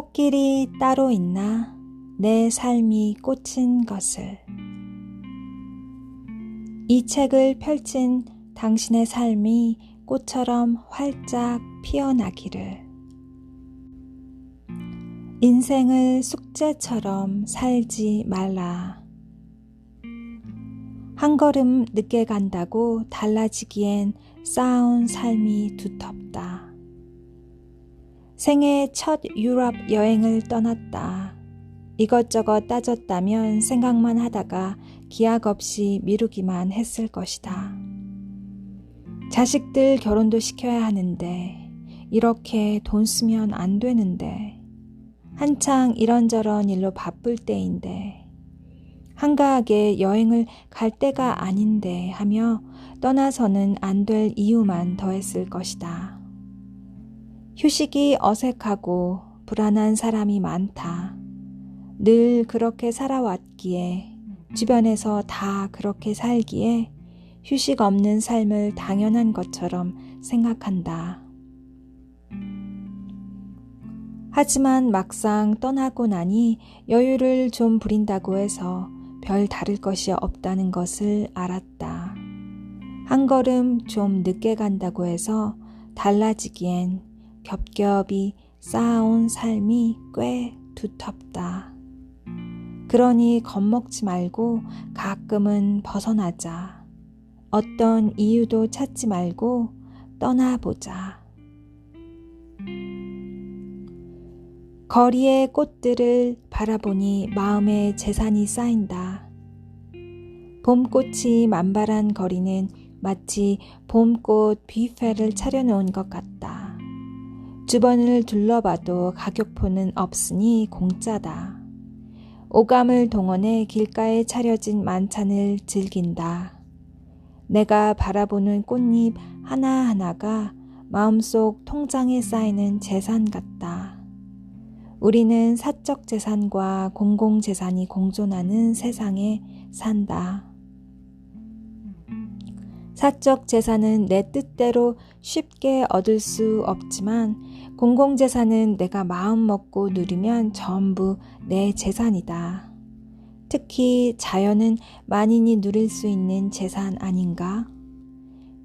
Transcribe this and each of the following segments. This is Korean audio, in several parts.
꽃길이 따로 있나? 내 삶이 꽂힌 것을. 이 책을 펼친 당신의 삶이 꽃처럼 활짝 피어나기를. 인생을 숙제처럼 살지 말라. 한 걸음 늦게 간다고 달라지기엔 쌓아온 삶이 두텁다. 생애 첫 유럽 여행을 떠났다. 이것저것 따졌다면 생각만 하다가 기약 없이 미루기만 했을 것이다. 자식들 결혼도 시켜야 하는데, 이렇게 돈 쓰면 안 되는데, 한창 이런저런 일로 바쁠 때인데, 한가하게 여행을 갈 때가 아닌데 하며 떠나서는 안 될 이유만 더했을 것이다. 휴식이 어색하고 불안한 사람이 많다. 늘 그렇게 살아왔기에, 주변에서 다 그렇게 살기에 휴식 없는 삶을 당연한 것처럼 생각한다. 하지만 막상 떠나고 나니 여유를 좀 부린다고 해서 별 다를 것이 없다는 것을 알았다. 한 걸음 좀 늦게 간다고 해서 달라지기엔 겹겹이 쌓아온 삶이 꽤 두텁다. 그러니 겁먹지 말고 가끔은 벗어나자. 어떤 이유도 찾지 말고 떠나보자. 거리의 꽃들을 바라보니 마음에 재산이 쌓인다. 봄꽃이 만발한 거리는 마치 봄꽃 뷔페를 차려놓은 것 같다. 주변을 둘러봐도 가격표는 없으니 공짜다. 오감을 동원해 길가에 차려진 만찬을 즐긴다. 내가 바라보는 꽃잎 하나하나가 마음속 통장에 쌓이는 재산 같다. 우리는 사적 재산과 공공 재산이 공존하는 세상에 산다. 사적 재산은 내 뜻대로 쉽게 얻을 수 없지만 공공 재산은 내가 마음 먹고 누리면 전부 내 재산이다. 특히 자연은 만인이 누릴 수 있는 재산 아닌가?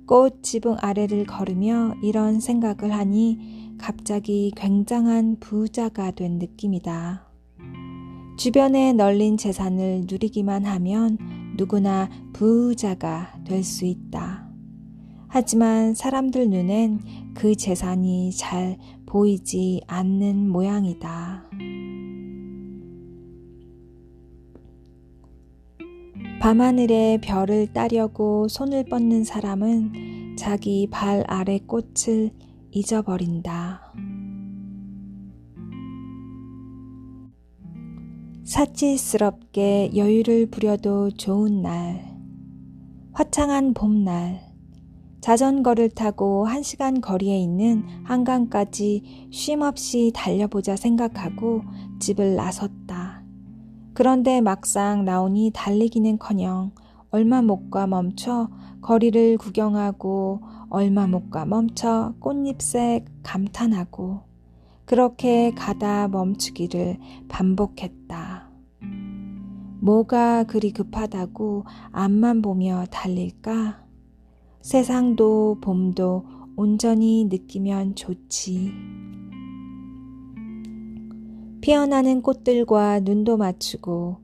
꽃 지붕 아래를 걸으며 이런 생각을 하니 갑자기 굉장한 부자가 된 느낌이다. 주변에 널린 재산을 누리기만 하면 누구나 부자가 될 수 있다. 하지만 사람들 눈엔 그 재산이 잘 보이지 않는 모양이다. 밤하늘에 별을 따려고 손을 뻗는 사람은 자기 발 아래 꽃을 잊어버린다. 사치스럽게 여유를 부려도 좋은 날, 화창한 봄날, 자전거를 타고 1시간 거리에 있는 한강까지 쉼없이 달려보자 생각하고 집을 나섰다. 그런데 막상 나오니 달리기는커녕 얼마 못 가 멈춰 거리를 구경하고 얼마 못 가 멈춰 꽃잎새 감탄하고 그렇게 가다 멈추기를 반복했다. 뭐가 그리 급하다고 앞만 보며 달릴까? 세상도 봄도 온전히 느끼면 좋지. 피어나는 꽃들과 눈도 맞추고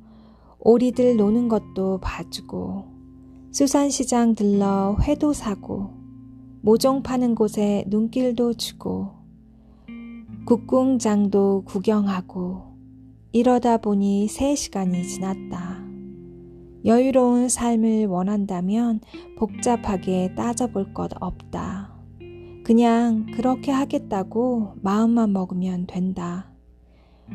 오리들 노는 것도 봐주고 수산시장 들러 회도 사고 모종 파는 곳에 눈길도 주고 국궁장도 구경하고 이러다 보니 3시간이 지났다. 여유로운 삶을 원한다면 복잡하게 따져볼 것 없다. 그냥 그렇게 하겠다고 마음만 먹으면 된다.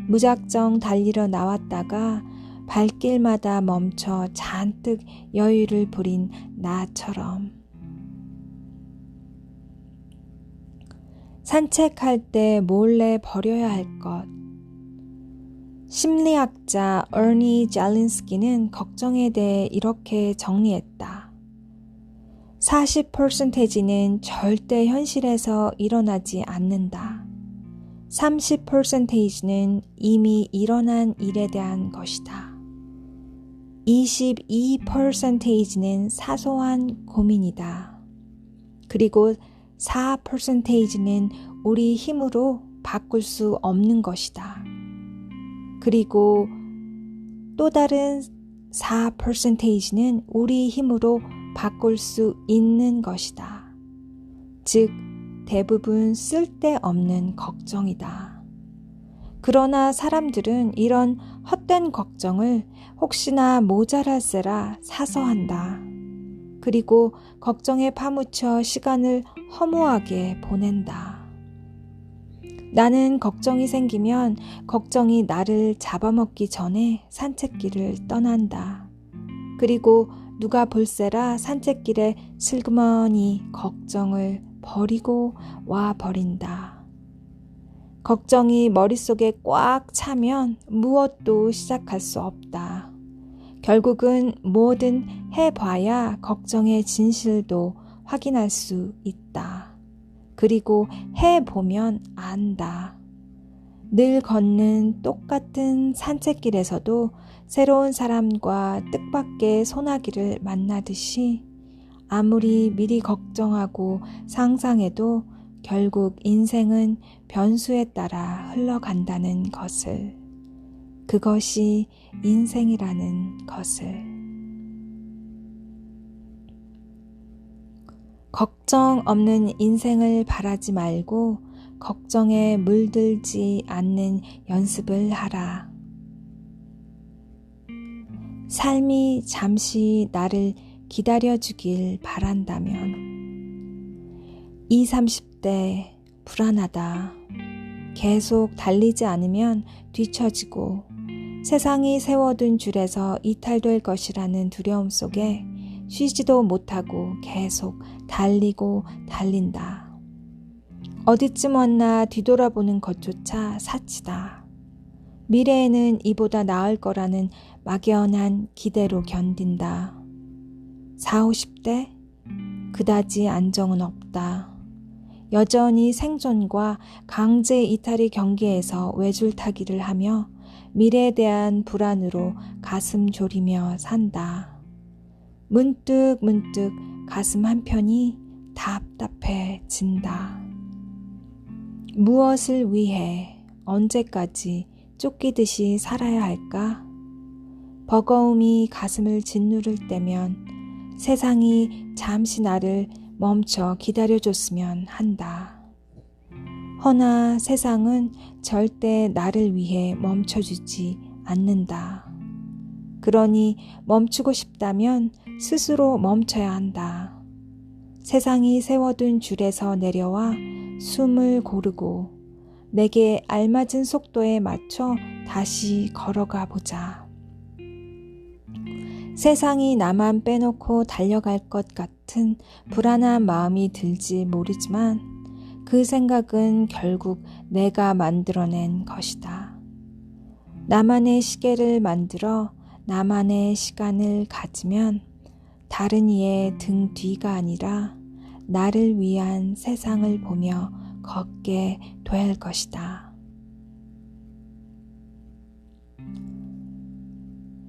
무작정 달리러 나왔다가 발길마다 멈춰 잔뜩 여유를 부린 나처럼. 산책할 때 몰래 버려야 할 것. 심리학자 어니 잘린스키는 걱정에 대해 이렇게 정리했다. 40%는 절대 현실에서 일어나지 않는다. 30%는 이미 일어난 일에 대한 것이다. 22%는 사소한 고민이다. 그리고 4%는 우리 힘으로 바꿀 수 없는 것이다. 그리고 또 다른 4%는 우리 힘으로 바꿀 수 있는 것이다. 즉, 대부분 쓸데없는 걱정이다. 그러나 사람들은 이런 헛된 걱정을 혹시나 모자랄세라 사서 한다. 그리고 걱정에 파묻혀 시간을 허무하게 보낸다. 나는 걱정이 생기면 걱정이 나를 잡아먹기 전에 산책길을 떠난다. 그리고 누가 볼세라 산책길에 슬그머니 걱정을 버리고 와 버린다. 걱정이 머릿속에 꽉 차면 무엇도 시작할 수 없다. 결국은 뭐든 해봐야 걱정의 진실도 확인할 수 있다. 그리고 해보면 안다. 늘 걷는 똑같은 산책길에서도 새로운 사람과 뜻밖의 소나기를 만나듯이 아무리 미리 걱정하고 상상해도 결국 인생은 변수에 따라 흘러간다는 것을, 그것이 인생이라는 것을. 걱정 없는 인생을 바라지 말고 걱정에 물들지 않는 연습을 하라. 삶이 잠시 나를 기다려주길 바란다면 20, 30대 불안하다. 계속 달리지 않으면 뒤처지고 세상이 세워둔 줄에서 이탈될 것이라는 두려움 속에 쉬지도 못하고 계속 달리고 달린다. 어디쯤 왔나 뒤돌아보는 것조차 사치다. 미래에는 이보다 나을 거라는 막연한 기대로 견딘다. 40, 50대? 그다지 안정은 없다. 여전히 생존과 강제 이탈의 경계에서 외줄타기를 하며 미래에 대한 불안으로 가슴 졸이며 산다. 문득 가슴 한편이 답답해진다. 무엇을 위해 언제까지 쫓기듯이 살아야 할까? 버거움이 가슴을 짓누를 때면 세상이 잠시 나를 멈춰 기다려줬으면 한다. 허나 세상은 절대 나를 위해 멈춰주지 않는다. 그러니 멈추고 싶다면 스스로 멈춰야 한다. 세상이 세워둔 줄에서 내려와 숨을 고르고 내게 알맞은 속도에 맞춰 다시 걸어가 보자. 세상이 나만 빼놓고 달려갈 것 같은 불안한 마음이 들지 모르지만 그 생각은 결국 내가 만들어낸 것이다. 나만의 시계를 만들어 나만의 시간을 가지면 다른 이의 등 뒤가 아니라 나를 위한 세상을 보며 걷게 될 것이다.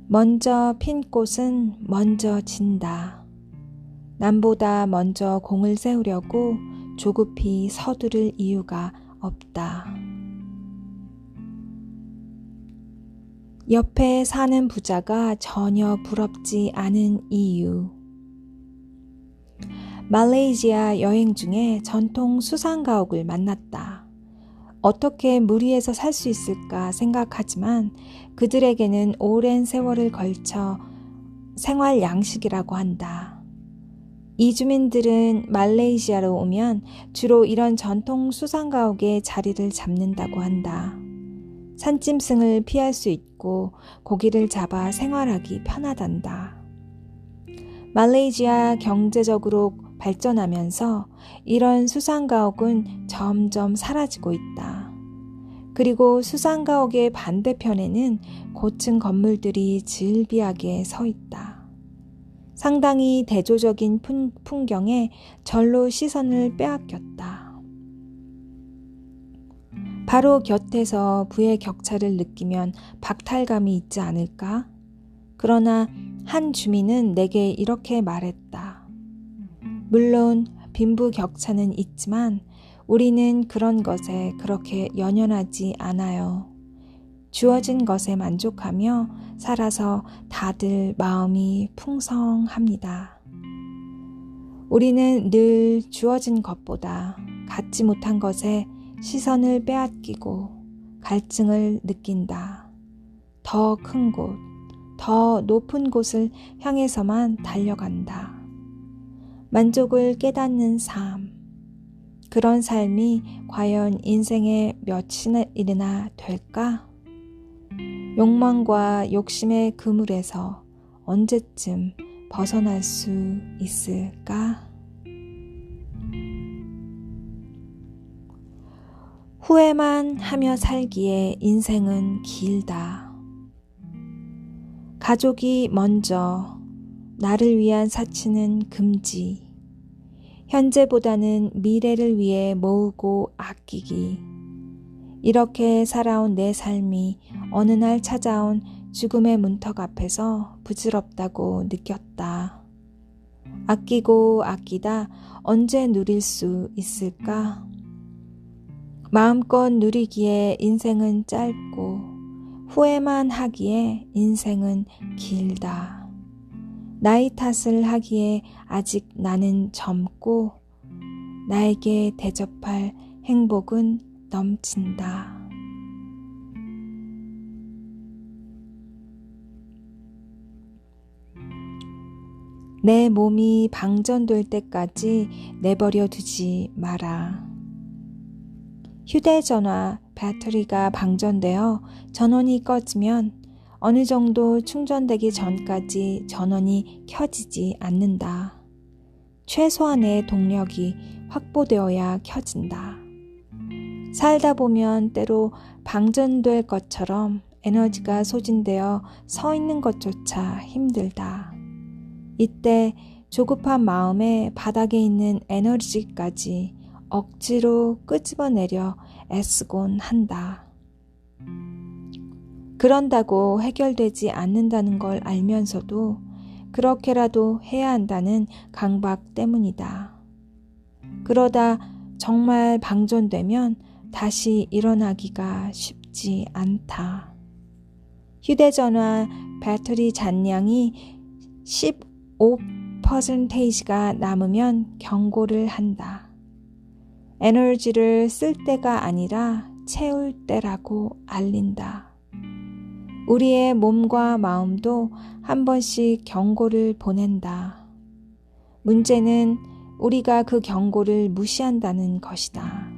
먼저 핀 꽃은 먼저 진다. 남보다 먼저 공을 세우려고 조급히 서두를 이유가 없다. 옆에 사는 부자가 전혀 부럽지 않은 이유. 말레이시아 여행 중에 전통 수상가옥을 만났다. 어떻게 무리해서 살 수 있을까 생각하지만 그들에게는 오랜 세월을 걸쳐 생활 양식이라고 한다. 이주민들은 말레이시아로 오면 주로 이런 전통 수상가옥에 자리를 잡는다고 한다. 산짐승을 피할 수 있고 고기를 잡아 생활하기 편하단다. 말레이시아 경제적으로 발전하면서 이런 수상가옥은 점점 사라지고 있다. 그리고 수상가옥의 반대편에는 고층 건물들이 질비하게 서 있다. 상당히 대조적인 풍경에 절로 시선을 빼앗겼다. 바로 곁에서 부의 격차를 느끼면 박탈감이 있지 않을까? 그러나 한 주민은 내게 이렇게 말했다. 물론 빈부격차는 있지만 우리는 그런 것에 그렇게 연연하지 않아요. 주어진 것에 만족하며 살아서 다들 마음이 풍성합니다. 우리는 늘 주어진 것보다 갖지 못한 것에 시선을 빼앗기고 갈증을 느낀다. 더 큰 곳, 더 높은 곳을 향해서만 달려간다. 만족을 깨닫는 삶, 그런 삶이 과연 인생의 몇이나 될까? 욕망과 욕심의 그물에서 언제쯤 벗어날 수 있을까? 후회만 하며 살기에 인생은 길다. 가족이 먼저, 나를 위한 사치는 금지. 현재보다는 미래를 위해 모으고 아끼기. 이렇게 살아온 내 삶이 어느 날 찾아온 죽음의 문턱 앞에서 부질없다고 느꼈다. 아끼고 아끼다 언제 누릴 수 있을까? 마음껏 누리기에 인생은 짧고 후회만 하기에 인생은 길다. 나이 탓을 하기에 아직 나는 젊고 나에게 대접할 행복은 넘친다. 내 몸이 방전될 때까지 내버려 두지 마라. 휴대전화 배터리가 방전되어 전원이 꺼지면 어느 정도 충전되기 전까지 전원이 켜지지 않는다. 최소한의 동력이 확보되어야 켜진다. 살다 보면 때로 방전될 것처럼 에너지가 소진되어 서 있는 것조차 힘들다. 이때 조급한 마음에 바닥에 있는 에너지까지 억지로 끄집어내려 애쓰곤 한다. 그런다고 해결되지 않는다는 걸 알면서도 그렇게라도 해야 한다는 강박 때문이다. 그러다 정말 방전되면 다시 일어나기가 쉽지 않다. 휴대전화 배터리 잔량이 15%가 남으면 경고를 한다. 에너지를 쓸 때가 아니라 채울 때라고 알린다. 우리의 몸과 마음도 한 번씩 경고를 보낸다. 문제는 우리가 그 경고를 무시한다는 것이다.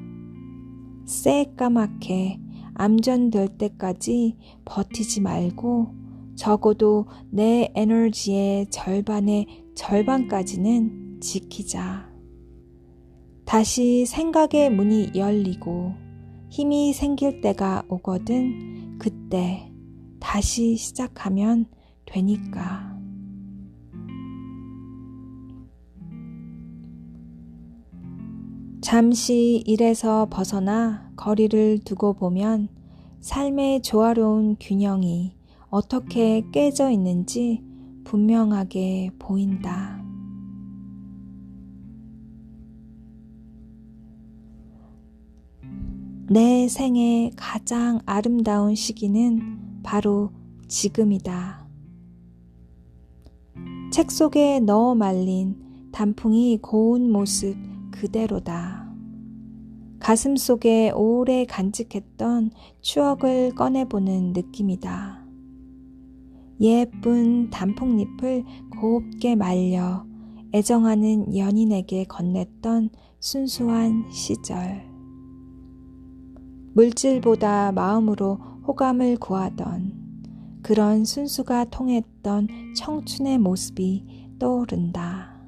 새까맣게 암전될 때까지 버티지 말고 적어도 내 에너지의 절반의 절반까지는 지키자. 다시 생각의 문이 열리고 힘이 생길 때가 오거든 그때 다시 시작하면 되니까. 잠시 일에서 벗어나 거리를 두고 보면 삶의 조화로운 균형이 어떻게 깨져 있는지 분명하게 보인다. 내 생의 가장 아름다운 시기는 바로 지금이다. 책 속에 넣어 말린 단풍이 고운 모습 그대로다. 가슴 속에 오래 간직했던 추억을 꺼내보는 느낌이다. 예쁜 단풍잎을 곱게 말려 애정하는 연인에게 건넸던 순수한 시절. 물질보다 마음으로 호감을 구하던 그런 순수가 통했던 청춘의 모습이 떠오른다.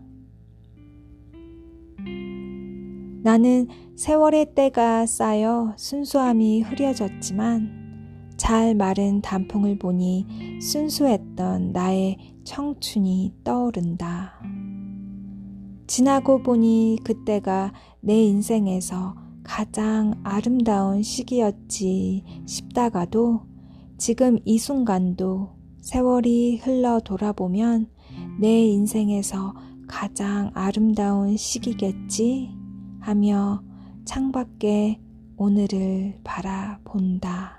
나는 세월의 때가 쌓여 순수함이 흐려졌지만 잘 마른 단풍을 보니 순수했던 나의 청춘이 떠오른다. 지나고 보니 그때가 내 인생에서 가장 아름다운 시기였지 싶다가도 지금 이 순간도 세월이 흘러 돌아보면 내 인생에서 가장 아름다운 시기겠지 하며 창밖에 오늘을 바라본다.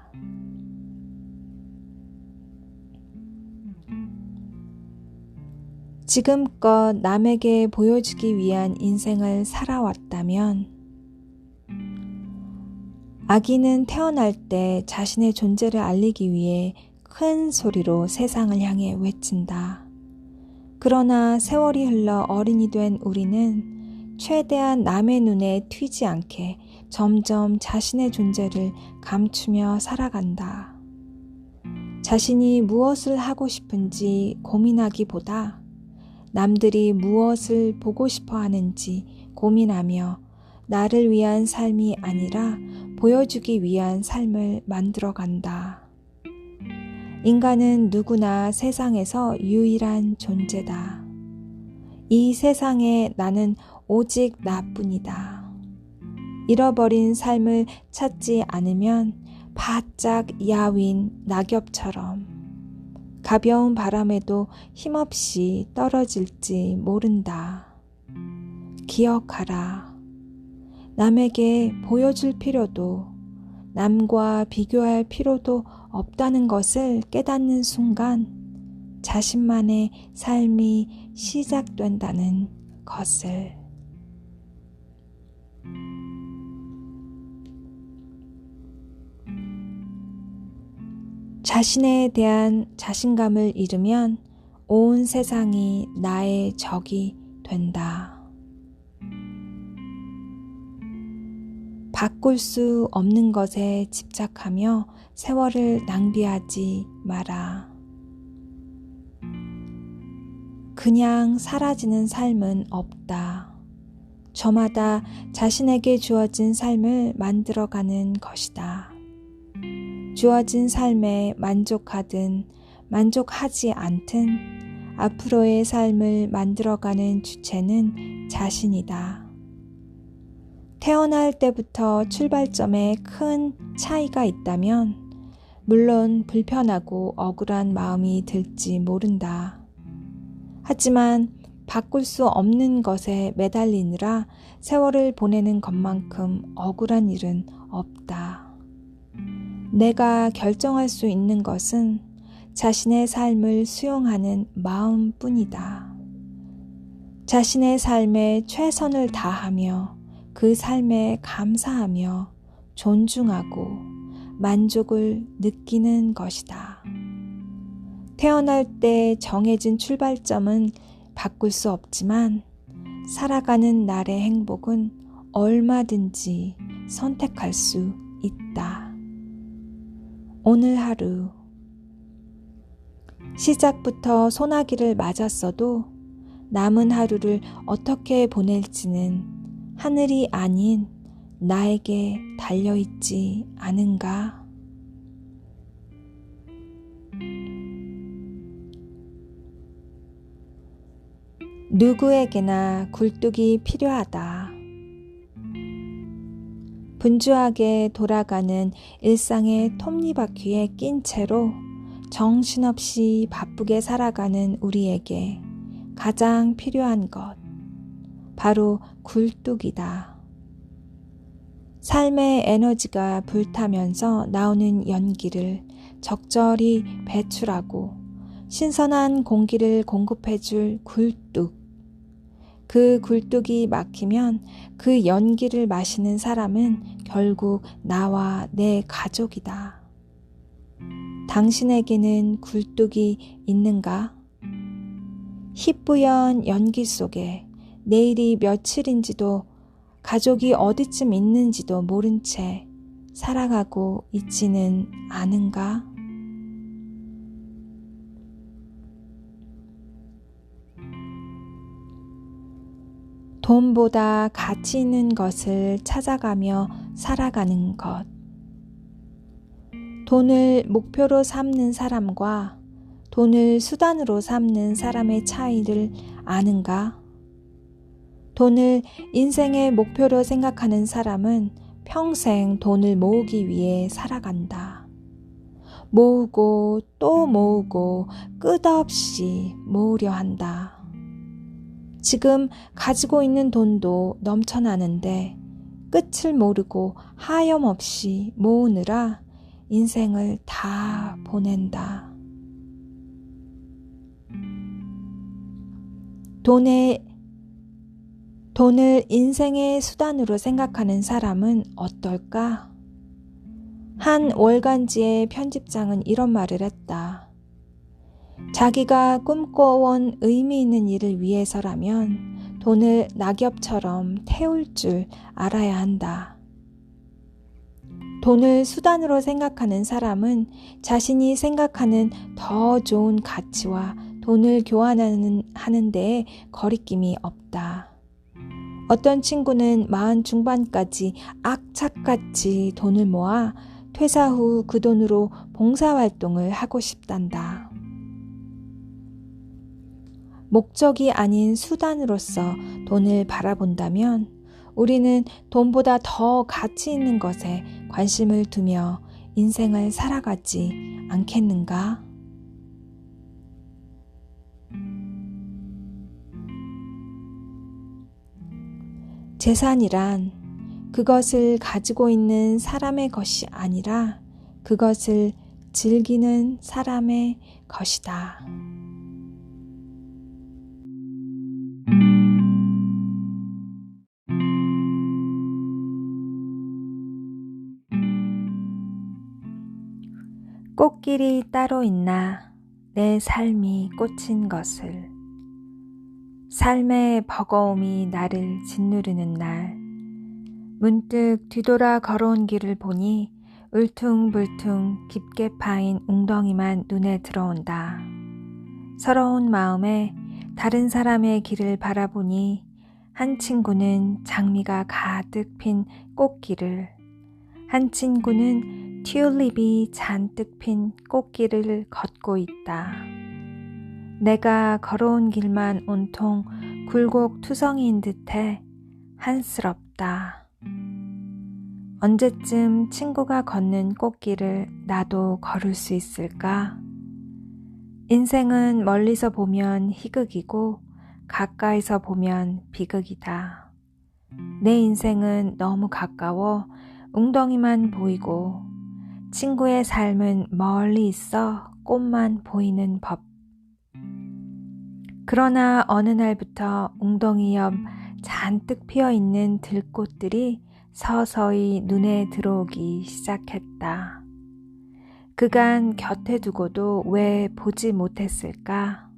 지금껏 남에게 보여주기 위한 인생을 살아왔다면 아기는 태어날 때 자신의 존재를 알리기 위해 큰 소리로 세상을 향해 외친다. 그러나 세월이 흘러 어른이 된 우리는 최대한 남의 눈에 튀지 않게 점점 자신의 존재를 감추며 살아간다. 자신이 무엇을 하고 싶은지 고민하기보다 남들이 무엇을 보고 싶어 하는지 고민하며 나를 위한 삶이 아니라 보여주기 위한 삶을 만들어간다. 인간은 누구나 세상에서 유일한 존재다. 이 세상에 나는 오직 나뿐이다. 잃어버린 삶을 찾지 않으면 바짝 야윈 낙엽처럼 가벼운 바람에도 힘없이 떨어질지 모른다. 기억하라. 남에게 보여줄 필요도 남과 비교할 필요도 없다는 것을 깨닫는 순간 자신만의 삶이 시작된다는 것을. 자신에 대한 자신감을 잃으면 온 세상이 나의 적이 된다. 바꿀 수 없는 것에 집착하며 세월을 낭비하지 마라. 그냥 사라지는 삶은 없다. 저마다 자신에게 주어진 삶을 만들어가는 것이다. 주어진 삶에 만족하든 만족하지 않든 앞으로의 삶을 만들어가는 주체는 자신이다. 태어날 때부터 출발점에 큰 차이가 있다면 물론 불편하고 억울한 마음이 들지 모른다. 하지만 바꿀 수 없는 것에 매달리느라 세월을 보내는 것만큼 억울한 일은 없다. 내가 결정할 수 있는 것은 자신의 삶을 수용하는 마음뿐이다. 자신의 삶에 최선을 다하며 그 삶에 감사하며 존중하고 만족을 느끼는 것이다. 태어날 때 정해진 출발점은 바꿀 수 없지만 살아가는 날의 행복은 얼마든지 선택할 수 있다. 오늘 하루 시작부터 소나기를 맞았어도 남은 하루를 어떻게 보낼지는 하늘이 아닌 나에게 달려있지 않은가? 누구에게나 굴뚝이 필요하다. 분주하게 돌아가는 일상의 톱니바퀴에 낀 채로 정신없이 바쁘게 살아가는 우리에게 가장 필요한 것, 바로 굴뚝이다. 삶의 에너지가 불타면서 나오는 연기를 적절히 배출하고 신선한 공기를 공급해줄 굴뚝. 그 굴뚝이 막히면 그 연기를 마시는 사람은 결국 나와 내 가족이다. 당신에게는 굴뚝이 있는가? 희뿌연 연기 속에 내일이 며칠인지도 가족이 어디쯤 있는지도 모른 채 살아가고 있지는 않은가? 돈보다 가치 있는 것을 찾아가며 살아가는 것. 돈을 목표로 삼는 사람과 돈을 수단으로 삼는 사람의 차이를 아는가? 돈을 인생의 목표로 생각하는 사람은 평생 돈을 모으기 위해 살아간다. 모으고 또 모으고 끝없이 모으려 한다. 지금 가지고 있는 돈도 넘쳐나는데 끝을 모르고 하염없이 모으느라 인생을 다 보낸다. 돈을 인생의 수단으로 생각하는 사람은 어떨까? 한 월간지의 편집장은 이런 말을 했다. 자기가 꿈꿔온 의미 있는 일을 위해서라면 돈을 낙엽처럼 태울 줄 알아야 한다. 돈을 수단으로 생각하는 사람은 자신이 생각하는 더 좋은 가치와 돈을 교환하는 데에 거리낌이 없다. 어떤 친구는 40 중반까지 악착같이 돈을 모아 퇴사 후 그 돈으로 봉사활동을 하고 싶단다. 목적이 아닌 수단으로서 돈을 바라본다면 우리는 돈보다 더 가치 있는 것에 관심을 두며 인생을 살아가지 않겠는가? 재산이란 그것을 가지고 있는 사람의 것이 아니라 그것을 즐기는 사람의 것이다. 꽃길이 따로 있나 내 삶이 꽂힌 것을. 삶의 버거움이 나를 짓누르는 날 문득 뒤돌아 걸어온 길을 보니 울퉁불퉁 깊게 파인 웅덩이만 눈에 들어온다. 서러운 마음에 다른 사람의 길을 바라보니 한 친구는 장미가 가득 핀 꽃길을, 한 친구는 튤립이 잔뜩 핀 꽃길을 걷고 있다. 내가 걸어온 길만 온통 굴곡투성이인 듯해 한스럽다. 언제쯤 친구가 걷는 꽃길을 나도 걸을 수 있을까? 인생은 멀리서 보면 희극이고 가까이서 보면 비극이다. 내 인생은 너무 가까워 웅덩이만 보이고 친구의 삶은 멀리 있어 꽃만 보이는 법. 그러나 어느 날부터 웅덩이 옆 잔뜩 피어있는 들꽃들이 서서히 눈에 들어오기 시작했다. 그간 곁에 두고도 왜 보지 못했을까?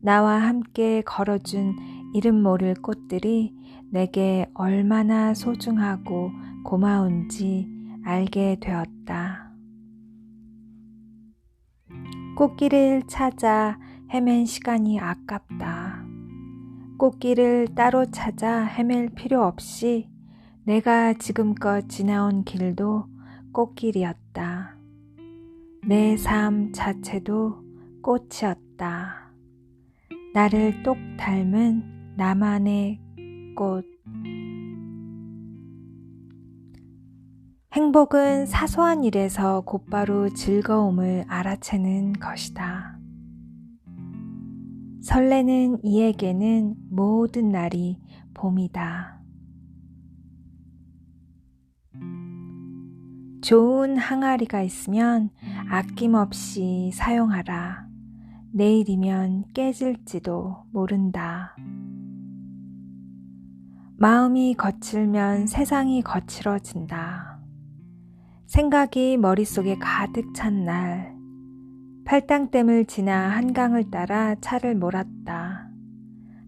나와 함께 걸어준 이름 모를 꽃들이 내게 얼마나 소중하고 고마운지 알게 되었다. 꽃길을 찾아 헤맨 시간이 아깝다. 꽃길을 따로 찾아 헤맬 필요 없이 내가 지금껏 지나온 길도 꽃길이었다. 내 삶 자체도 꽃이었다. 나를 똑 닮은 나만의 꽃. 행복은 사소한 일에서 곧바로 즐거움을 알아채는 것이다. 설레는 이에게는 모든 날이 봄이다. 좋은 항아리가 있으면 아낌없이 사용하라. 내일이면 깨질지도 모른다. 마음이 거칠면 세상이 거칠어진다. 생각이 머릿속에 가득 찬 날, 팔당댐을 지나 한강을 따라 차를 몰았다.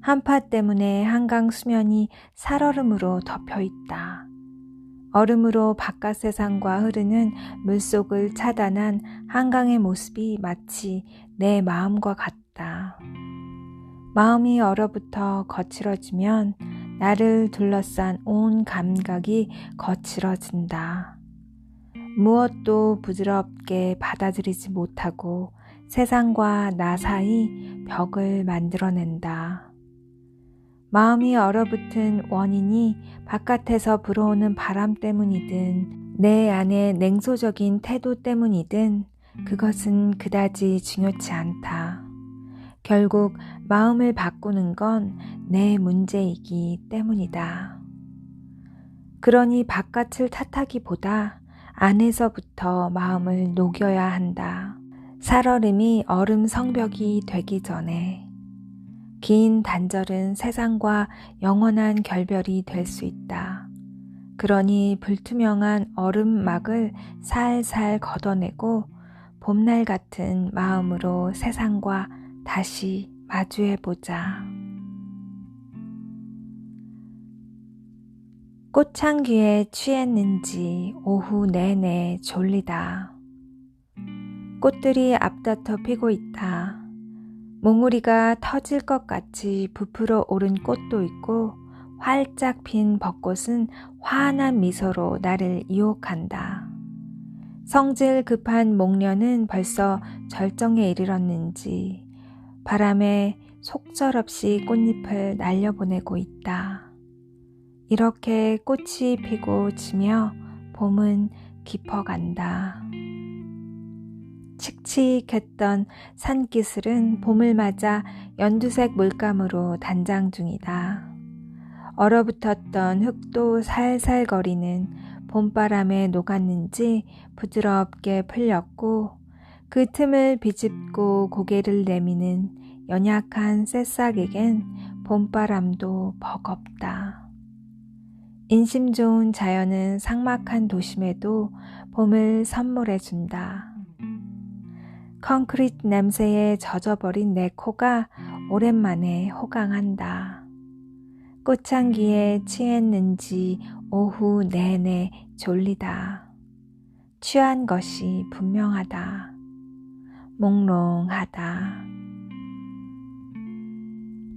한파 때문에 한강 수면이 살얼음으로 덮여있다. 얼음으로 바깥 세상과 흐르는 물속을 차단한 한강의 모습이 마치 내 마음과 같다. 마음이 얼어붙어 거칠어지면 나를 둘러싼 온 감각이 거칠어진다. 무엇도 부드럽게 받아들이지 못하고 세상과 나 사이 벽을 만들어낸다. 마음이 얼어붙은 원인이 바깥에서 불어오는 바람 때문이든 내 안의 냉소적인 태도 때문이든 그것은 그다지 중요치 않다. 결국 마음을 바꾸는 건 내 문제이기 때문이다. 그러니 바깥을 탓하기보다 안에서부터 마음을 녹여야 한다. 살얼음이 얼음 성벽이 되기 전에. 긴 단절은 세상과 영원한 결별이 될 수 있다. 그러니 불투명한 얼음막을 살살 걷어내고 봄날 같은 마음으로 세상과 다시 마주해보자. 꽃향기에 취했는지 오후 내내 졸리다. 꽃들이 앞다퉈 피고 있다. 몽우리가 터질 것 같이 부풀어 오른 꽃도 있고 활짝 핀 벚꽃은 환한 미소로 나를 유혹한다. 성질 급한 목련은 벌써 절정에 이르렀는지 바람에 속절없이 꽃잎을 날려보내고 있다. 이렇게 꽃이 피고 지며 봄은 깊어간다. 칙칙했던 산기슭은 봄을 맞아 연두색 물감으로 단장 중이다. 얼어붙었던 흙도 살살거리는 봄바람에 녹았는지 부드럽게 풀렸고 그 틈을 비집고 고개를 내미는 연약한 새싹에겐 봄바람도 버겁다. 인심 좋은 자연은 삭막한 도심에도 봄을 선물해준다. 콘크리트 냄새에 젖어버린 내 코가 오랜만에 호강한다. 꽃향기에 취했는지 오후 내내 졸리다. 취한 것이 분명하다. 몽롱하다.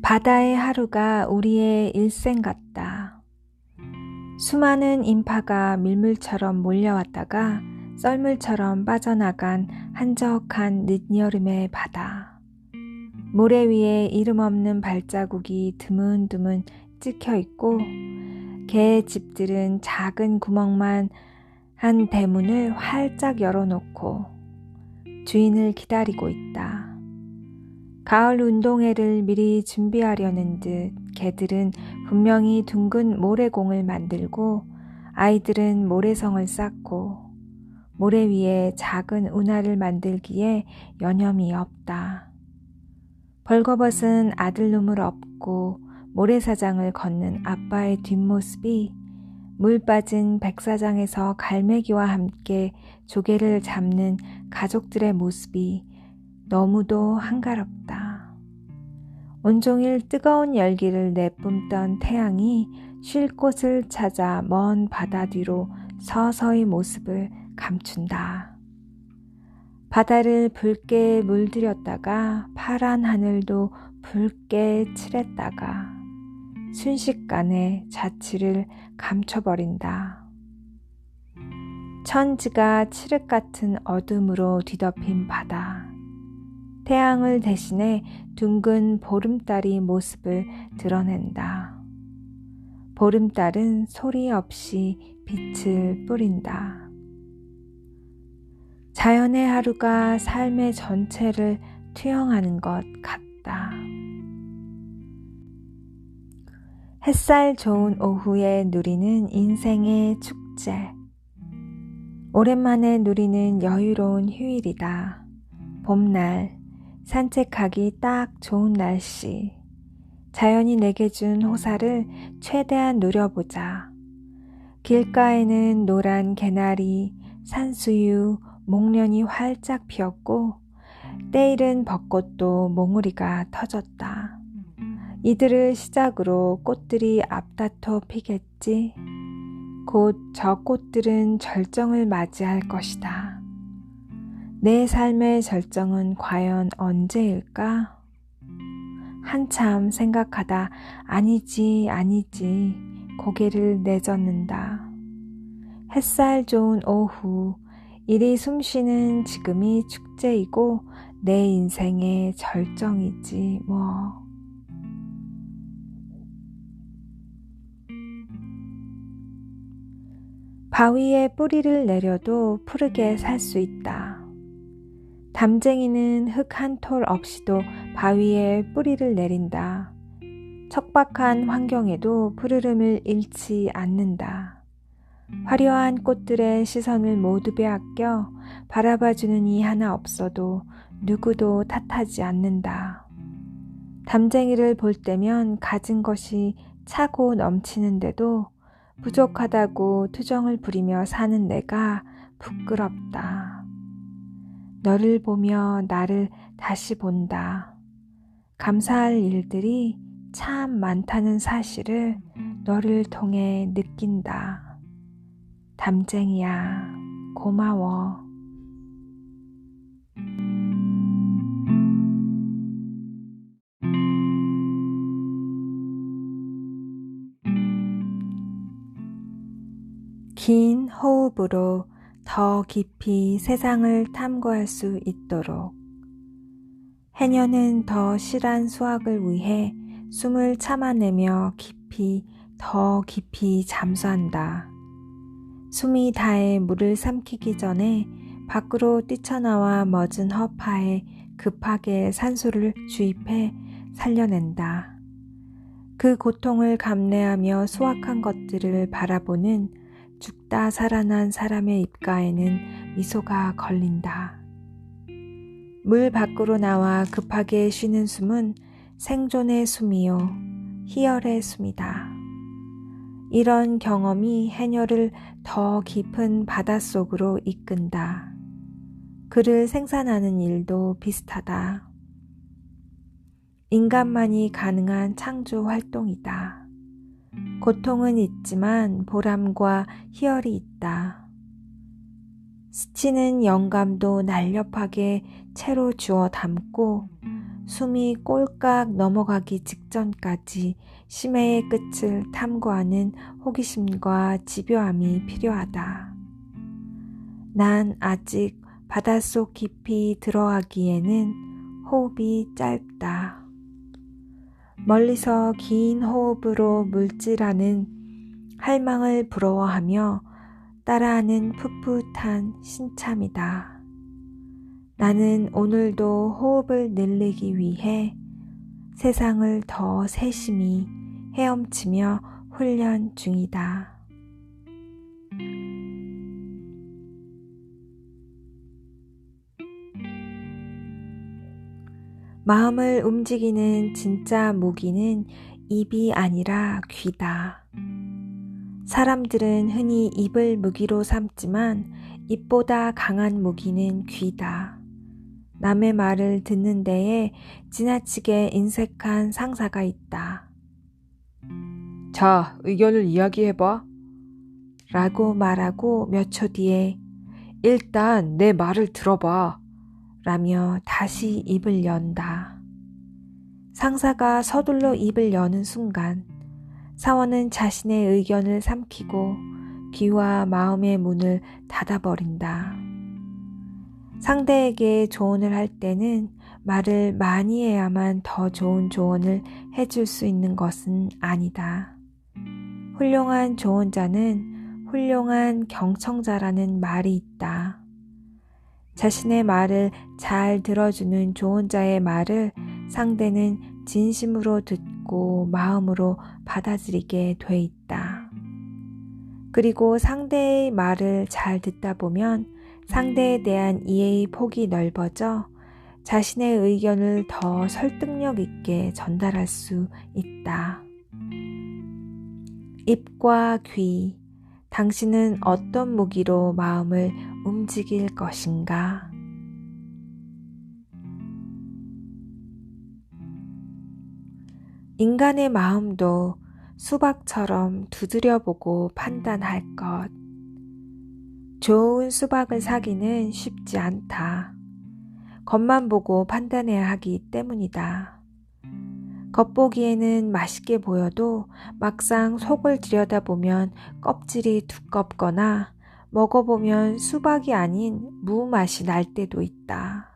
바다의 하루가 우리의 일생 같다. 수많은 인파가 밀물처럼 몰려왔다가 썰물처럼 빠져나간 한적한 늦여름의 바다. 모래 위에 이름 없는 발자국이 드문드문 찍혀있고 개 집들은 작은 구멍만 한 대문을 활짝 열어놓고 주인을 기다리고 있다. 가을 운동회를 미리 준비하려는 듯 개들은 분명히 둥근 모래공을 만들고 아이들은 모래성을 쌓고 모래 위에 작은 운하를 만들기에 여념이 없다. 벌거벗은 아들놈을 업고 모래사장을 걷는 아빠의 뒷모습이 물 빠진 백사장에서 갈매기와 함께 조개를 잡는 가족들의 모습이 너무도 한가롭다. 온종일 뜨거운 열기를 내뿜던 태양이 쉴 곳을 찾아 먼 바다 뒤로 서서히 모습을 감춘다. 바다를 붉게 물들였다가 파란 하늘도 붉게 칠했다가 순식간에 자취를 감춰버린다. 천지가 칠흑 같은 어둠으로 뒤덮인 바다. 태양을 대신해 둥근 보름달이 모습을 드러낸다. 보름달은 소리 없이 빛을 뿌린다. 자연의 하루가 삶의 전체를 투영하는 것 같다. 햇살 좋은 오후에 누리는 인생의 축제. 오랜만에 누리는 여유로운 휴일이다. 봄날, 산책하기 딱 좋은 날씨. 자연이 내게 준 호사를 최대한 누려보자. 길가에는 노란 개나리, 산수유, 목련이 활짝 피었고 때이른 벚꽃도 몽우리가 터졌다. 이들을 시작으로 꽃들이 앞다퉈 피겠지. 곧 저 꽃들은 절정을 맞이할 것이다. 내 삶의 절정은 과연 언제일까? 한참 생각하다 아니지 고개를 내젓는다. 햇살 좋은 오후, 이리 숨쉬는 지금이 축제이고 내 인생의 절정이지 뭐. 바위에 뿌리를 내려도 푸르게 살 수 있다. 담쟁이는 흙 한 톨 없이도 바위에 뿌리를 내린다. 척박한 환경에도 푸르름을 잃지 않는다. 화려한 꽃들의 시선을 모두 빼앗겨 바라봐주는 이 하나 없어도 누구도 탓하지 않는다. 담쟁이를 볼 때면 가진 것이 차고 넘치는데도 부족하다고 투정을 부리며 사는 내가 부끄럽다. 너를 보며 나를 다시 본다. 감사할 일들이 참 많다는 사실을 너를 통해 느낀다. 담쟁이야, 고마워. 긴 호흡으로 더 깊이 세상을 탐구할 수 있도록. 해녀는 더 실한 수확을 위해 숨을 참아내며 더 깊이 잠수한다. 숨이 다해 물을 삼키기 전에 밖으로 뛰쳐나와 멎은 허파에 급하게 산소를 주입해 살려낸다. 그 고통을 감내하며 수확한 것들을 바라보는 죽다 살아난 사람의 입가에는 미소가 걸린다. 물 밖으로 나와 급하게 쉬는 숨은 생존의 숨이요, 희열의 숨이다. 이런 경험이 해녀를 더 깊은 바닷속으로 이끈다. 그를 생산하는 일도 비슷하다. 인간만이 가능한 창조 활동이다. 고통은 있지만 보람과 희열이 있다. 스치는 영감도 날렵하게 채로 주워 담고 숨이 꼴깍 넘어가기 직전까지 심해의 끝을 탐구하는 호기심과 집요함이 필요하다. 난 아직 바닷속 깊이 들어가기에는 호흡이 짧다. 멀리서 긴 호흡으로 물질하는 할망을 부러워하며 따라하는 풋풋한 신참이다. 나는 오늘도 호흡을 늘리기 위해 세상을 더 세심히 헤엄치며 훈련 중이다. 마음을 움직이는 진짜 무기는 입이 아니라 귀다. 사람들은 흔히 입을 무기로 삼지만 입보다 강한 무기는 귀다. 남의 말을 듣는 데에 지나치게 인색한 상사가 있다. 자, 의견을 이야기해봐. 라고 말하고 몇 초 뒤에 일단 내 말을 들어봐. 라며 다시 입을 연다. 상사가 서둘러 입을 여는 순간 사원은 자신의 의견을 삼키고 귀와 마음의 문을 닫아버린다. 상대에게 조언을 할 때는 말을 많이 해야만 더 좋은 조언을 해줄 수 있는 것은 아니다. 훌륭한 조언자는 훌륭한 경청자라는 말이 있다. 자신의 말을 잘 들어주는 조언자의 말을 상대는 진심으로 듣고 마음으로 받아들이게 돼 있다. 그리고 상대의 말을 잘 듣다 보면 상대에 대한 이해의 폭이 넓어져 자신의 의견을 더 설득력 있게 전달할 수 있다. 입과 귀, 당신은 어떤 무기로 마음을 움직일 것인가? 인간의 마음도 수박처럼 두드려보고 판단할 것. 좋은 수박을 사기는 쉽지 않다. 겉만 보고 판단해야 하기 때문이다. 겉보기에는 맛있게 보여도 막상 속을 들여다보면 껍질이 두껍거나 먹어보면 수박이 아닌 무 맛이 날 때도 있다.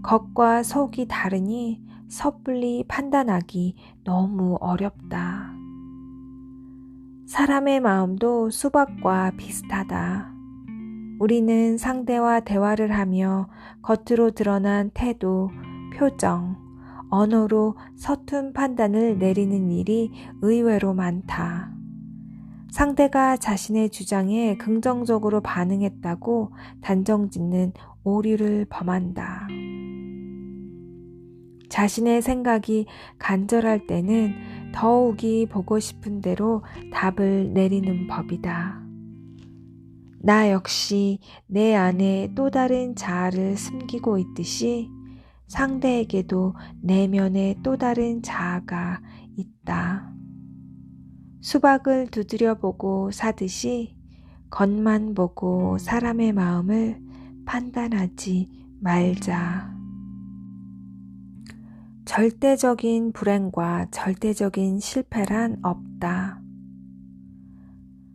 겉과 속이 다르니 섣불리 판단하기 너무 어렵다. 사람의 마음도 수박과 비슷하다. 우리는 상대와 대화를 하며 겉으로 드러난 태도, 표정, 언어로 서툰 판단을 내리는 일이 의외로 많다. 상대가 자신의 주장에 긍정적으로 반응했다고 단정짓는 오류를 범한다. 자신의 생각이 간절할 때는 더욱이 보고 싶은 대로 답을 내리는 법이다. 나 역시 내 안에 또 다른 자아를 숨기고 있듯이 상대에게도 내면에 또 다른 자아가 있다. 수박을 두드려보고 사듯이 겉만 보고 사람의 마음을 판단하지 말자. 절대적인 불행과 절대적인 실패란 없다.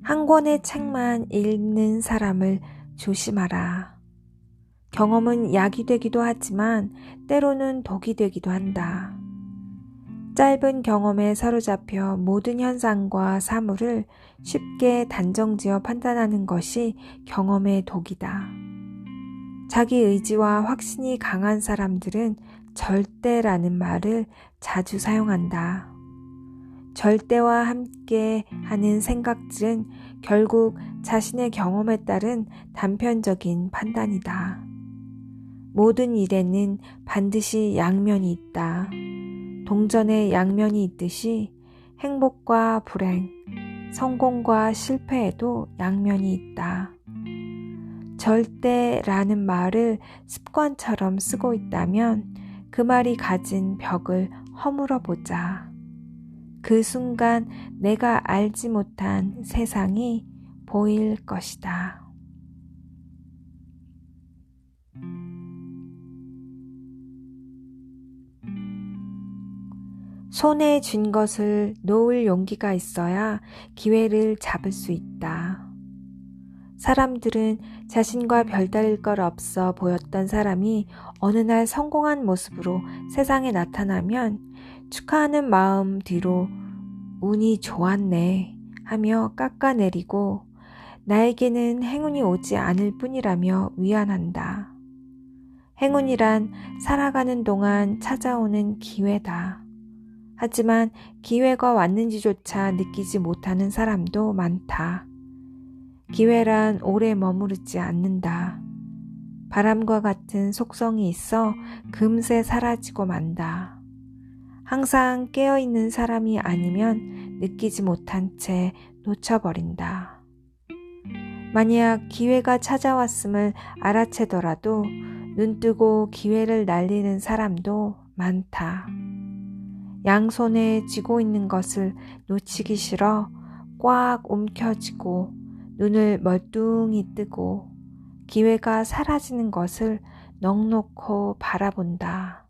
한 권의 책만 읽는 사람을 조심하라. 경험은 약이 되기도 하지만 때로는 독이 되기도 한다. 짧은 경험에 사로잡혀 모든 현상과 사물을 쉽게 단정지어 판단하는 것이 경험의 독이다. 자기 의지와 확신이 강한 사람들은 절대라는 말을 자주 사용한다. 절대와 함께 하는 생각들은 결국 자신의 경험에 따른 단편적인 판단이다. 모든 일에는 반드시 양면이 있다. 동전에 양면이 있듯이 행복과 불행, 성공과 실패에도 양면이 있다. 절대라는 말을 습관처럼 쓰고 있다면 그 말이 가진 벽을 허물어 보자. 그 순간 내가 알지 못한 세상이 보일 것이다. 손에 쥔 것을 놓을 용기가 있어야 기회를 잡을 수 있다. 사람들은 자신과 별다를 것 없어 보였던 사람이 어느 날 성공한 모습으로 세상에 나타나면 축하하는 마음 뒤로 운이 좋았네 하며 깎아내리고 나에게는 행운이 오지 않을 뿐이라며 위안한다. 행운이란 살아가는 동안 찾아오는 기회다. 하지만 기회가 왔는지조차 느끼지 못하는 사람도 많다. 기회란 오래 머무르지 않는다. 바람과 같은 속성이 있어 금세 사라지고 만다. 항상 깨어있는 사람이 아니면 느끼지 못한 채 놓쳐버린다. 만약 기회가 찾아왔음을 알아채더라도 눈뜨고 기회를 날리는 사람도 많다. 양손에 쥐고 있는 것을 놓치기 싫어 꽉 움켜쥐고 눈을 멀뚱히 뜨고 기회가 사라지는 것을 넋놓고 바라본다.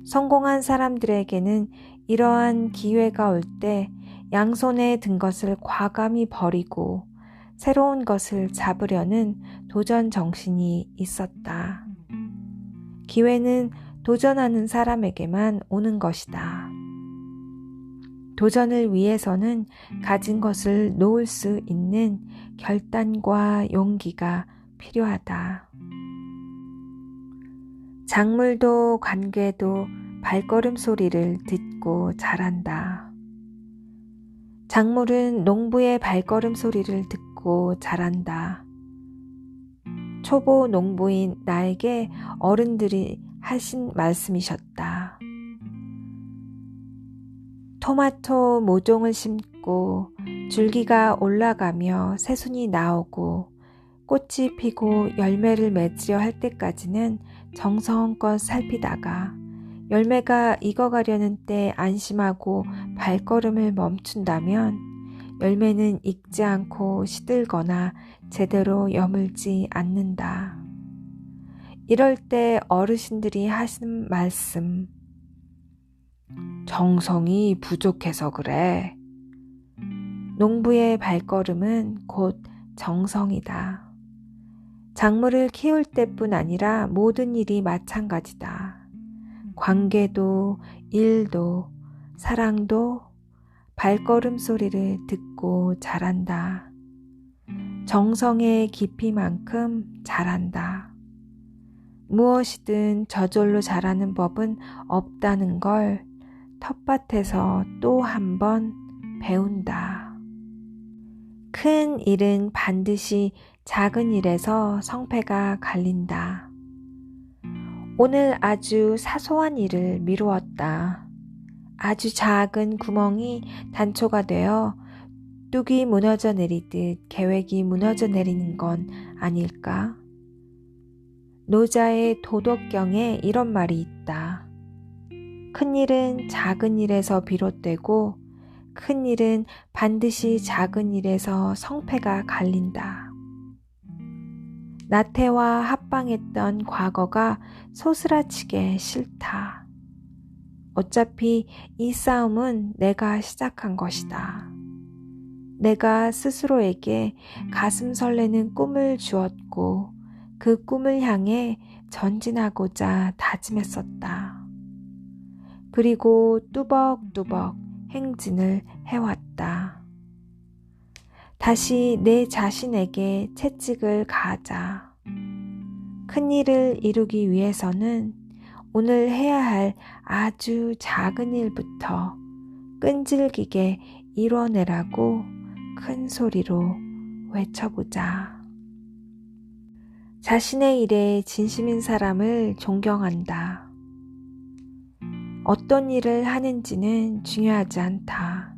성공한 사람들에게는 이러한 기회가 올 때 양손에 든 것을 과감히 버리고 새로운 것을 잡으려는 도전 정신이 있었다. 기회는 도전하는 사람에게만 오는 것이다. 도전을 위해서는 가진 것을 놓을 수 있는 결단과 용기가 필요하다. 작물도 관계도 발걸음 소리를 듣고 자란다. 작물은 농부의 발걸음 소리를 듣고 자란다. 초보 농부인 나에게 어른들이 하신 말씀이셨다. 토마토 모종을 심고 줄기가 올라가며 새순이 나오고 꽃이 피고 열매를 맺으려 할 때까지는 정성껏 살피다가 열매가 익어가려는 때 안심하고 발걸음을 멈춘다면 열매는 익지 않고 시들거나 제대로 여물지 않는다. 이럴 때 어르신들이 하신 말씀, 정성이 부족해서 그래. 농부의 발걸음은 곧 정성이다. 작물을 키울 때뿐 아니라 모든 일이 마찬가지다. 관계도, 일도, 사랑도 발걸음 소리를 듣고 자란다. 정성의 깊이만큼 자란다. 무엇이든 저절로 자라는 법은 없다는 걸 텃밭에서 또 한 번 배운다. 큰 일은 반드시 작은 일에서 성패가 갈린다. 오늘 아주 사소한 일을 미루었다. 아주 작은 구멍이 단초가 되어 뚝이 무너져 내리듯 계획이 무너져 내리는 건 아닐까? 노자의 도덕경에 이런 말이 있다. 큰 일은 작은 일에서 비롯되고 큰 일은 반드시 작은 일에서 성패가 갈린다. 나태와 합방했던 과거가 소스라치게 싫다. 어차피 이 싸움은 내가 시작한 것이다. 내가 스스로에게 가슴 설레는 꿈을 주었고 그 꿈을 향해 전진하고자 다짐했었다. 그리고 뚜벅뚜벅 행진을 해왔다. 다시 내 자신에게 채찍을 가하자. 큰 일을 이루기 위해서는 오늘 해야 할 아주 작은 일부터 끈질기게 이뤄내라고 큰 소리로 외쳐보자. 자신의 일에 진심인 사람을 존경한다. 어떤 일을 하는지는 중요하지 않다.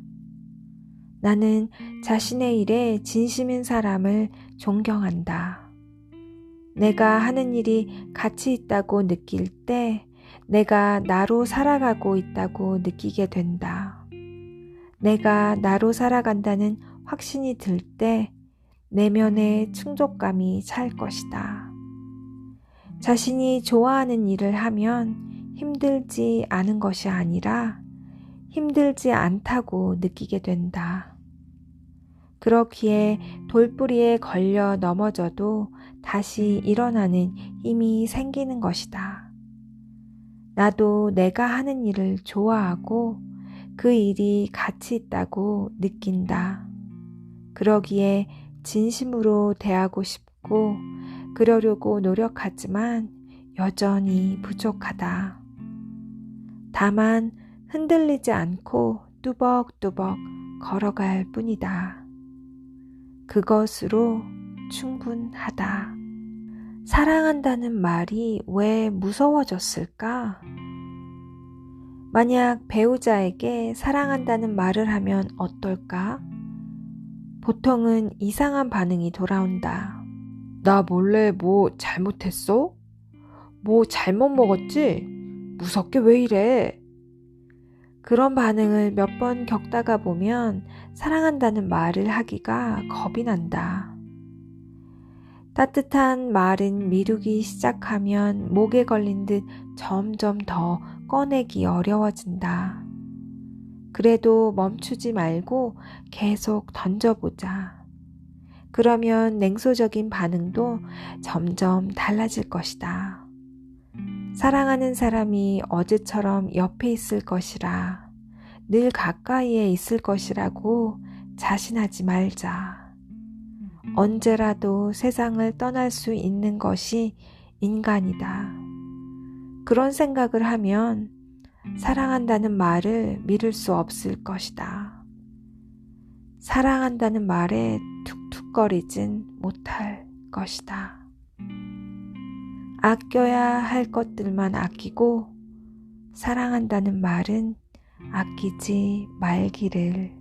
나는 자신의 일에 진심인 사람을 존경한다. 내가 하는 일이 가치 있다고 느낄 때 내가 나로 살아가고 있다고 느끼게 된다. 내가 나로 살아간다는 확신이 들 때 내면의 충족감이 찰 것이다. 자신이 좋아하는 일을 하면 힘들지 않은 것이 아니라 힘들지 않다고 느끼게 된다. 그렇기에 돌부리에 걸려 넘어져도 다시 일어나는 힘이 생기는 것이다. 나도 내가 하는 일을 좋아하고 그 일이 가치 있다고 느낀다. 그러기에 진심으로 대하고 싶고 그러려고 노력하지만 여전히 부족하다. 다만 흔들리지 않고 뚜벅뚜벅 걸어갈 뿐이다. 그것으로 충분하다. 사랑한다는 말이 왜 무서워졌을까? 만약 배우자에게 사랑한다는 말을 하면 어떨까? 보통은 이상한 반응이 돌아온다. 나 몰래 뭐 잘못했어? 뭐 잘못 먹었지? 무섭게 왜 이래? 그런 반응을 몇 번 겪다가 보면 사랑한다는 말을 하기가 겁이 난다. 따뜻한 말은 미루기 시작하면 목에 걸린 듯 점점 더 꺼내기 어려워진다. 그래도 멈추지 말고 계속 던져보자. 그러면 냉소적인 반응도 점점 달라질 것이다. 사랑하는 사람이 어제처럼 옆에 있을 것이라, 늘 가까이에 있을 것이라고 자신하지 말자. 언제라도 세상을 떠날 수 있는 것이 인간이다. 그런 생각을 하면 사랑한다는 말을 미룰 수 없을 것이다. 사랑한다는 말에 툭툭거리진 못할 것이다. 아껴야 할 것들만 아끼고 사랑한다는 말은 아끼지 말기를.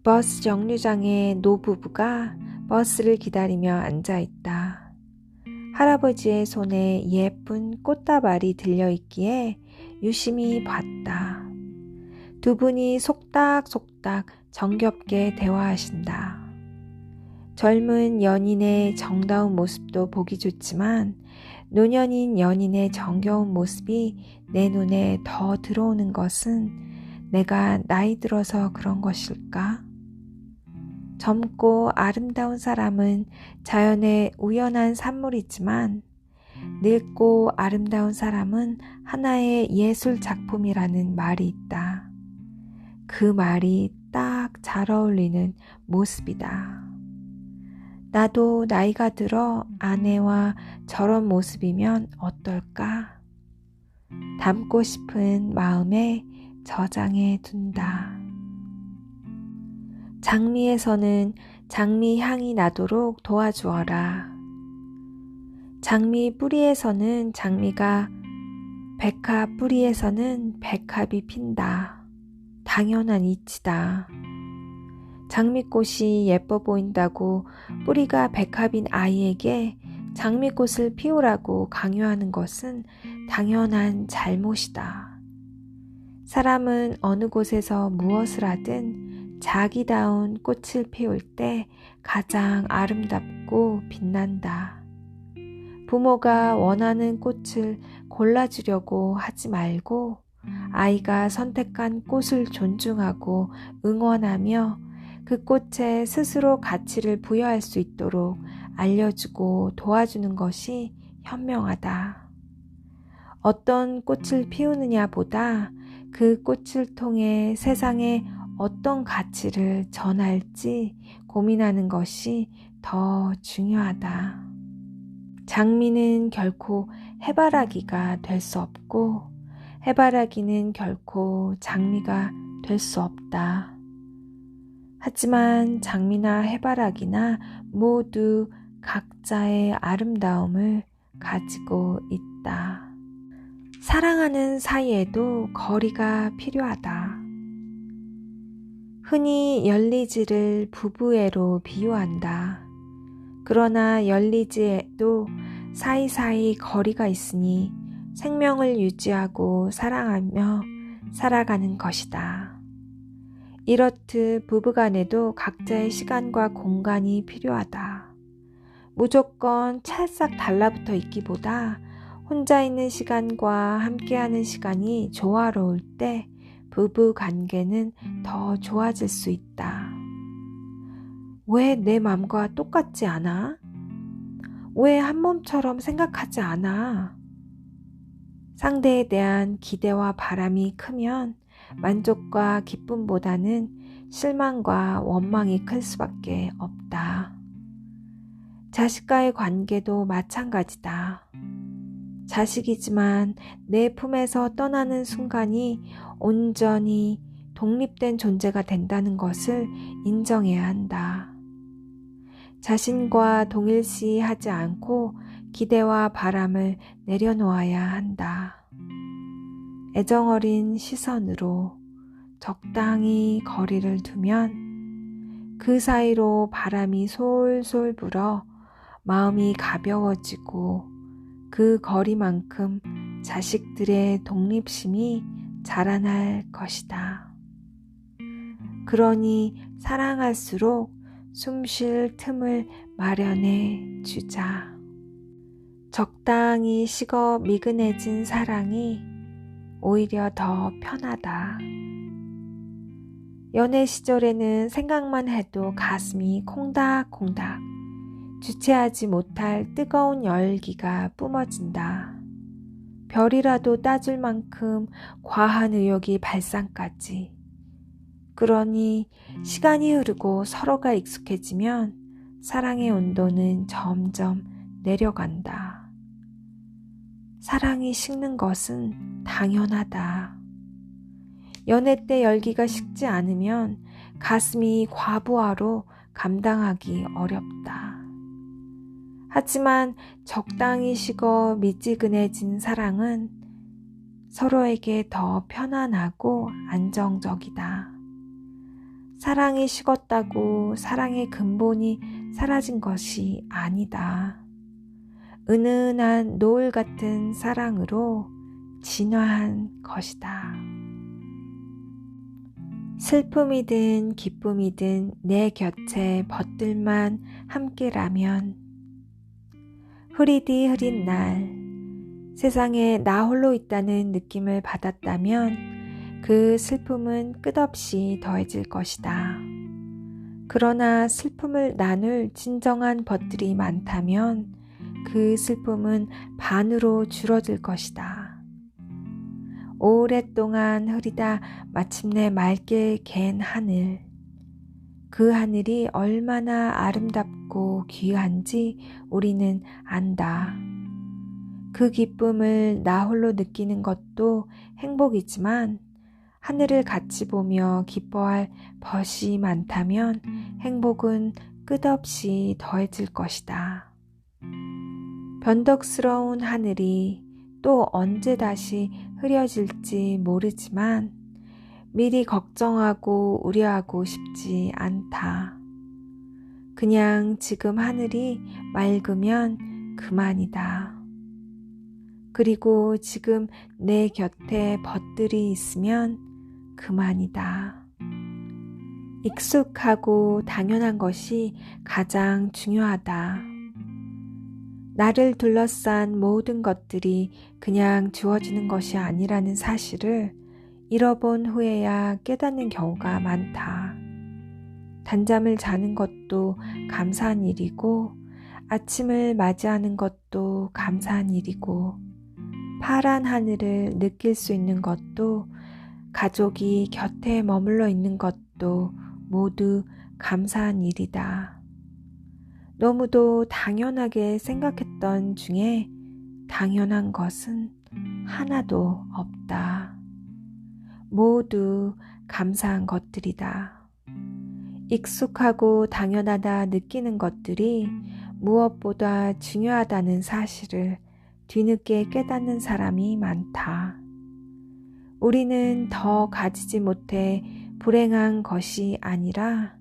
버스 정류장에 노부부가 버스를 기다리며 앉아있다. 할아버지의 손에 예쁜 꽃다발이 들려있기에 유심히 봤다. 두 분이 속닥속닥 정겹게 대화하신다. 젊은 연인의 정다운 모습도 보기 좋지만 노년인 연인의 정겨운 모습이 내 눈에 더 들어오는 것은 내가 나이 들어서 그런 것일까? 젊고 아름다운 사람은 자연의 우연한 산물이지만 늙고 아름다운 사람은 하나의 예술 작품이라는 말이 있다. 그 말이 딱 잘 어울리는 모습이다. 나도 나이가 들어 아내와 저런 모습이면 어떨까? 닮고 싶은 마음에 저장해 둔다. 장미에서는 장미 향이 나도록 도와주어라. 장미 뿌리에서는 장미가, 백합 뿌리에서는 백합이 핀다. 당연한 이치다. 장미꽃이 예뻐 보인다고 뿌리가 백합인 아이에게 장미꽃을 피우라고 강요하는 것은 당연한 잘못이다. 사람은 어느 곳에서 무엇을 하든 자기다운 꽃을 피울 때 가장 아름답고 빛난다. 부모가 원하는 꽃을 골라주려고 하지 말고 아이가 선택한 꽃을 존중하고 응원하며 그 꽃에 스스로 가치를 부여할 수 있도록 알려주고 도와주는 것이 현명하다. 어떤 꽃을 피우느냐 보다 그 꽃을 통해 세상에 어떤 가치를 전할지 고민하는 것이 더 중요하다. 장미는 결코 해바라기가 될 수 없고 해바라기는 결코 장미가 될 수 없다. 하지만 장미나 해바라기나 모두 각자의 아름다움을 가지고 있다. 사랑하는 사이에도 거리가 필요하다. 흔히 열리지를 부부애로 비유한다. 그러나 열리지에도 사이사이 거리가 있으니 생명을 유지하고 사랑하며 살아가는 것이다. 이렇듯 부부간에도 각자의 시간과 공간이 필요하다. 무조건 찰싹 달라붙어 있기보다 혼자 있는 시간과 함께하는 시간이 조화로울 때 부부 관계는 더 좋아질 수 있다. 왜 내 맘과 똑같지 않아? 왜 한 몸처럼 생각하지 않아? 상대에 대한 기대와 바람이 크면 만족과 기쁨보다는 실망과 원망이 클 수밖에 없다. 자식과의 관계도 마찬가지다. 자식이지만 내 품에서 떠나는 순간이 온전히 독립된 존재가 된다는 것을 인정해야 한다. 자신과 동일시하지 않고 기대와 바람을 내려놓아야 한다. 애정어린 시선으로 적당히 거리를 두면 그 사이로 바람이 솔솔 불어 마음이 가벼워지고 그 거리만큼 자식들의 독립심이 자라날 것이다. 그러니 사랑할수록 숨 쉴 틈을 마련해 주자. 적당히 식어 미근해진 사랑이 오히려 더 편하다. 연애 시절에는 생각만 해도 가슴이 콩닥콩닥 주체하지 못할 뜨거운 열기가 뿜어진다. 별이라도 따줄 만큼 과한 의욕이 발산까지. 그러니 시간이 흐르고 서로가 익숙해지면 사랑의 온도는 점점 내려간다. 사랑이 식는 것은 당연하다. 연애 때 열기가 식지 않으면 가슴이 과부하로 감당하기 어렵다. 하지만 적당히 식어 미지근해진 사랑은 서로에게 더 편안하고 안정적이다. 사랑이 식었다고 사랑의 근본이 사라진 것이 아니다. 은은한 노을 같은 사랑으로 진화한 것이다. 슬픔이든 기쁨이든 내 곁에 벗들만 함께라면 흐리디 흐린 날 세상에 나 홀로 있다는 느낌을 받았다면 그 슬픔은 끝없이 더해질 것이다. 그러나 슬픔을 나눌 진정한 벗들이 많다면 그 슬픔은 반으로 줄어들 것이다. 오랫동안 흐리다 마침내 맑게 갠 하늘. 그 하늘이 얼마나 아름답고 귀한지 우리는 안다. 그 기쁨을 나 홀로 느끼는 것도 행복이지만 하늘을 같이 보며 기뻐할 벗이 많다면 행복은 끝없이 더해질 것이다. 변덕스러운 하늘이 또 언제 다시 흐려질지 모르지만 미리 걱정하고 우려하고 싶지 않다. 그냥 지금 하늘이 맑으면 그만이다. 그리고 지금 내 곁에 벗들이 있으면 그만이다. 익숙하고 당연한 것이 가장 중요하다. 나를 둘러싼 모든 것들이 그냥 주어지는 것이 아니라는 사실을 잃어본 후에야 깨닫는 경우가 많다. 단잠을 자는 것도 감사한 일이고 아침을 맞이하는 것도 감사한 일이고 파란 하늘을 느낄 수 있는 것도 가족이 곁에 머물러 있는 것도 모두 감사한 일이다. 너무도 당연하게 생각했던 중에 당연한 것은 하나도 없다. 모두 감사한 것들이다. 익숙하고 당연하다 느끼는 것들이 무엇보다 중요하다는 사실을 뒤늦게 깨닫는 사람이 많다. 우리는 더 가지지 못해 불행한 것이 아니라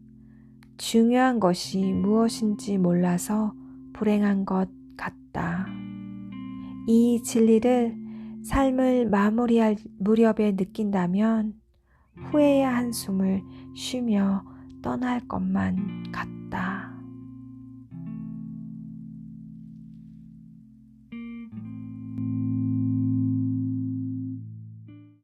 중요한 것이 무엇인지 몰라서 불행한 것 같다. 이 진리를 삶을 마무리할 무렵에 느낀다면 후회의 한숨을 쉬며 떠날 것만 같다.